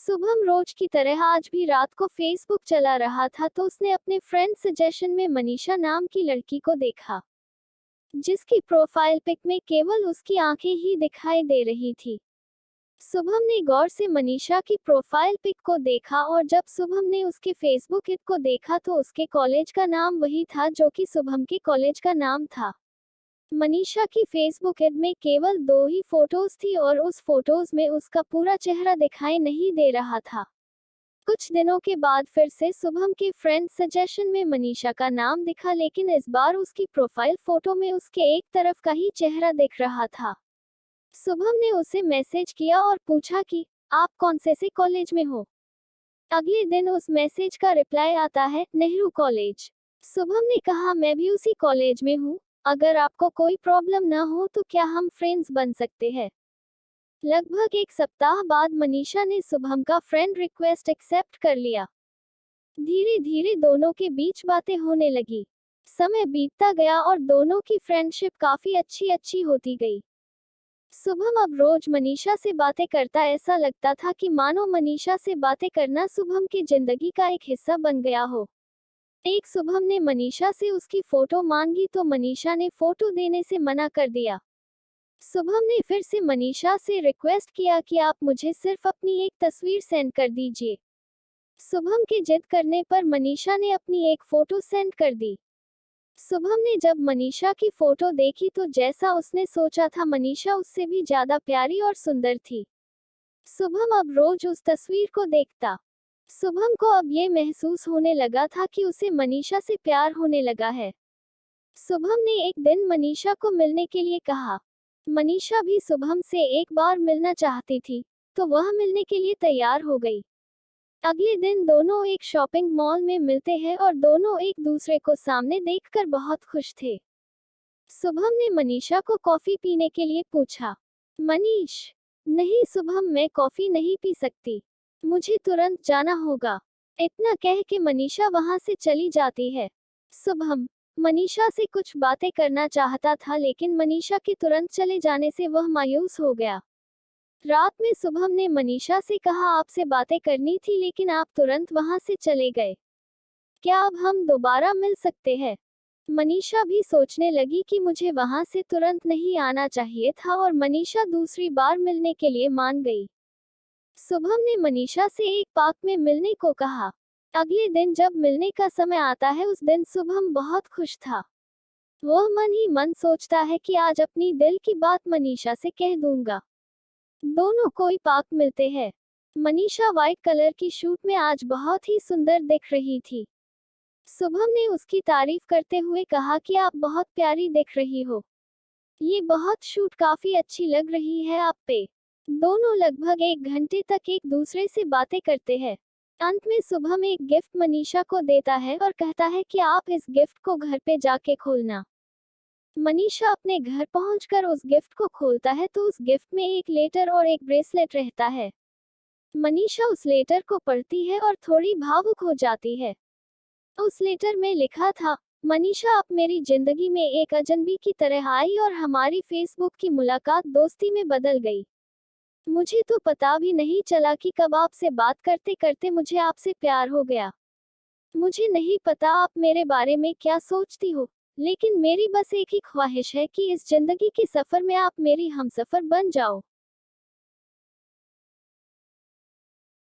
शुभम रोज की तरह आज भी रात को फेसबुक चला रहा था तो उसने अपने फ्रेंड सजेशन में मनीषा नाम की लड़की को देखा, जिसकी प्रोफाइल पिक में केवल उसकी आंखें ही दिखाई दे रही थी। शुभम ने गौर से मनीषा की प्रोफाइल पिक को देखा और जब शुभम ने उसके फेसबुक हित को देखा तो उसके कॉलेज का नाम वही था जो कि शुभम के कॉलेज का नाम था। मनीषा की फेसबुक एड में केवल 2 ही फोटोज थी और उस फोटोज में उसका पूरा चेहरा दिखाई नहीं दे रहा था। कुछ दिनों के बाद फिर से शुभम के फ्रेंड सजेशन में मनीषा का नाम दिखा, लेकिन इस बार उसकी प्रोफाइल फोटो में उसके एक तरफ का ही चेहरा दिख रहा था। शुभम ने उसे मैसेज किया और पूछा कि आप कौन से कॉलेज में हो। अगले दिन उस मैसेज का रिप्लाई आता है, नेहरू कॉलेज। शुभम ने कहा, मैं भी उसी कॉलेज में हूँ। अगर आपको कोई प्रॉब्लम ना हो तो क्या हम फ्रेंड्स बन सकते हैं। लगभग एक सप्ताह बाद मनीषा ने शुभम का फ्रेंड रिक्वेस्ट एक्सेप्ट कर लिया। धीरे धीरे दोनों के बीच बातें होने लगी। समय बीतता गया और दोनों की फ्रेंडशिप काफी अच्छी होती गई। शुभम अब रोज मनीषा से बातें करता, ऐसा लगता था कि मानो मनीषा से बातें करना शुभम की जिंदगी का एक हिस्सा बन गया हो। एक शुभम ने मनीषा से उसकी फोटो मांगी तो मनीषा ने फोटो देने से मना कर दिया। शुभम ने फिर से मनीषा से रिक्वेस्ट किया कि आप मुझे सिर्फ अपनी एक तस्वीर सेंड कर दीजिए। शुभम के जिद करने पर मनीषा ने अपनी एक फोटो सेंड कर दी। शुभम ने जब मनीषा की फोटो देखी तो जैसा उसने सोचा था, मनीषा उससे भी ज्यादा प्यारी और सुंदर थी। शुभम अब रोज उस तस्वीर को देखता। शुभम को अब ये महसूस होने लगा था कि उसे मनीषा से प्यार होने लगा है। शुभम ने एक दिन मनीषा को मिलने के लिए कहा। मनीषा भी शुभम से एक बार मिलना चाहती थी, तो वह मिलने के लिए तैयार हो गई। अगले दिन दोनों एक शॉपिंग मॉल में मिलते हैं और दोनों एक दूसरे को सामने देखकर बहुत खुश थे। शुभम ने मनीषा को कॉफी पीने के लिए पूछा। मनीष, नहीं शुभम, मैं कॉफी नहीं पी सकती, मुझे तुरंत जाना होगा। इतना कह के मनीषा वहां से चली जाती है। शुभम मनीषा से कुछ बातें करना चाहता था, लेकिन मनीषा के तुरंत चले जाने से वह मायूस हो गया। रात में शुभम ने मनीषा से कहा, आपसे बातें करनी थी लेकिन आप तुरंत वहां से चले गए। क्या अब हम दोबारा मिल सकते हैं। मनीषा भी सोचने लगी कि मुझे वहां से तुरंत नहीं आना चाहिए था और मनीषा दूसरी बार मिलने के लिए मान गई। शुभम ने मनीषा से एक पार्क में मिलने को कहा। अगले दिन जब मिलने का समय आता है, उस दिन शुभम बहुत खुश था। वह मन ही मन सोचता है कि आज अपनी दिल की बात मनीषा से कह दूंगा। दोनों कोई पार्क मिलते हैं। मनीषा व्हाइट कलर की शूट में आज बहुत ही सुंदर दिख रही थी। शुभम ने उसकी तारीफ करते हुए कहा कि आप बहुत प्यारी दिख रही हो। ये बहुत शूट काफी अच्छी लग रही है आप पे। दोनों लगभग 1 घंटे तक एक दूसरे से बातें करते हैं। अंत में शुभम एक गिफ्ट मनीषा को देता है और कहता है कि आप इस गिफ्ट को घर पे जाके खोलना। मनीषा अपने घर पहुंचकर उस गिफ्ट को खोलता है तो उस गिफ्ट में एक लेटर और एक ब्रेसलेट रहता है। मनीषा उस लेटर को पढ़ती है और थोड़ी भावुक हो जाती है। उस लेटर में लिखा था, मनीषा, आप मेरी जिंदगी में एक अजनबी की तरह आई और हमारी फेसबुक की मुलाकात दोस्ती में बदल गई। मुझे तो पता भी नहीं चला कि कब आपसे बात करते करते मुझे आपसे प्यार हो गया। मुझे नहीं पता आप मेरे बारे में क्या सोचती हो, लेकिन मेरी बस एक ही ख्वाहिश है कि इस जिंदगी के सफर में आप मेरी हमसफर बन जाओ।